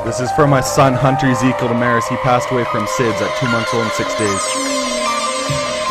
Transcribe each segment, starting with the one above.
This is for my son, Hunter Ezekiel Desmarais. He passed away from SIDS at 2 months old and 6 days.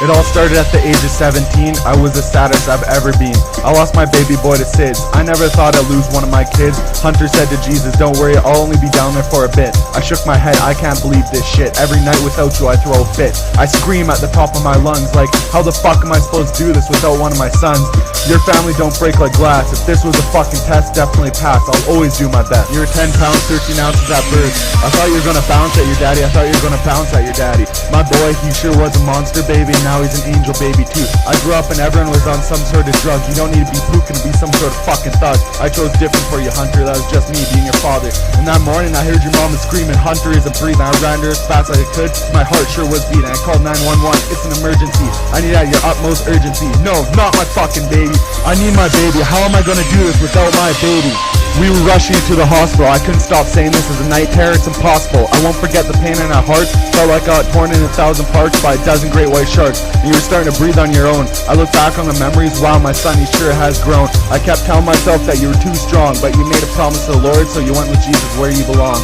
It all started at the age of 17. I was the saddest I've ever been. I lost my baby boy to SIDS. I never thought I'd lose one of my kids. Hunter said to Jesus, don't worry, I'll only be down there for a bit. I shook my head, I can't believe this shit. Every night without you I throw a fit. I scream at the top of my lungs like, how the fuck am I supposed to do this without one of my sons? Your family don't break like glass. If this was a fucking test, definitely pass. I'll always do my best. You're 10 pounds, 13 ounces at birth. I thought you were gonna bounce at your daddy. I thought you were gonna bounce at your daddy. My boy, he sure was a monster baby, and now he's an angel baby too. I grew up and everyone was on some sort of drug. You don't need to be puking to be some sort of fucking thug. I chose different for you, Hunter. That was just me being your father. And that morning I heard your mama screaming, Hunter isn't breathing. I ran to her as fast as I could. My heart sure was beating. I called 911. It's an emergency. I need at your utmost urgency. No, not my fucking baby. I need my baby. How am I gonna do this without my baby? We were rushing to the hospital. I couldn't stop saying this is a night terror. It's impossible. I won't forget the pain in our hearts. Felt like I got torn in 1,000 parts by a dozen great white sharks. And you were starting to breathe on your own. I look back on the memories. Wow, my son, he sure has grown. I kept telling myself that you were too strong, but you made a promise to the Lord, so you went with Jesus where you belong.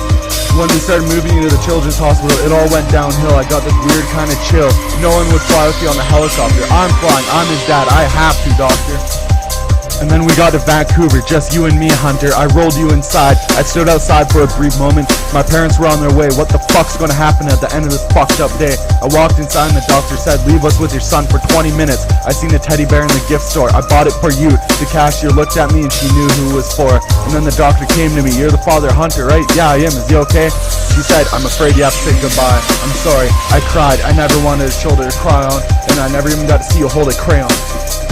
When we started moving you to the children's hospital, it all went downhill. I got this weird kind of chill. No one would fly with you on the helicopter. I'm flying. I'm his dad. I have to, doctor. And then we got to Vancouver, just you and me, Hunter. I rolled you inside. I stood outside for a brief moment. My parents were on their way. What the fuck's gonna happen at the end of this fucked up day? I walked inside and the doctor said, leave us with your son for 20 minutes. I seen a teddy bear in the gift store. I bought it for you. The cashier looked at me and she knew who it was for. And then the doctor came to me. You're the father, Hunter, right? Yeah, I am. Is he okay? She said, I'm afraid you have to say goodbye. I'm sorry. I cried. I never wanted a shoulder to cry on. And I never even got to see you hold a crayon.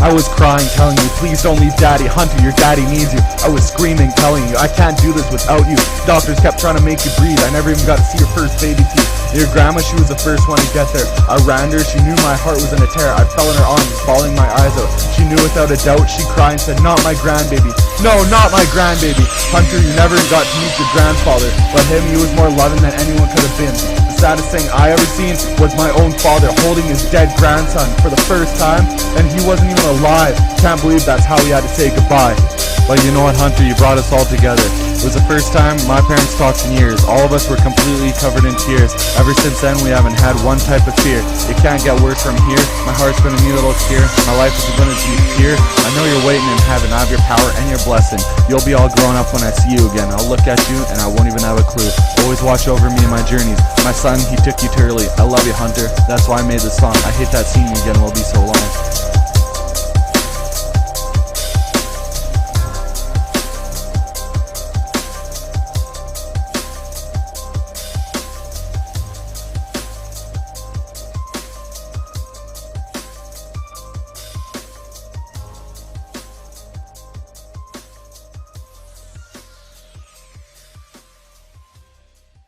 I was crying, telling you, please don't leave daddy. Hunter, your daddy needs you. I was screaming, telling you, I can't do this without you. Doctors kept trying to make you breathe. I never even got to see your first baby teeth. Your grandma, she was the first one to get there. I ran to her, she knew my heart was in a tear. I fell in her arms, bawling my eyes out. She knew without a doubt. She cried and said, not my grandbaby. No, not my grandbaby. Hunter, you never got to meet your grandfather, but him, he was more loving than anyone could have been. The saddest thing I ever seen was my own father holding his dead grandson for the first time, and he wasn't even alive. Can't believe that's how he had to say goodbye. But you know what, Hunter, you brought us all together. It was the first time my parents talked in years. All of us were completely covered in tears. Ever since then, we haven't had one type of fear. It can't get worse from here. My heart's been a new little tear. My life is going to be here. I know you're waiting in heaven. I have your power and your blessing. You'll be all grown up when I see you again. I'll look at you and I won't even have a clue. Always watch over me in my journeys. My son, he took you too early. I love you, Hunter. That's why I made this song. I hate that seeing you again will be so long.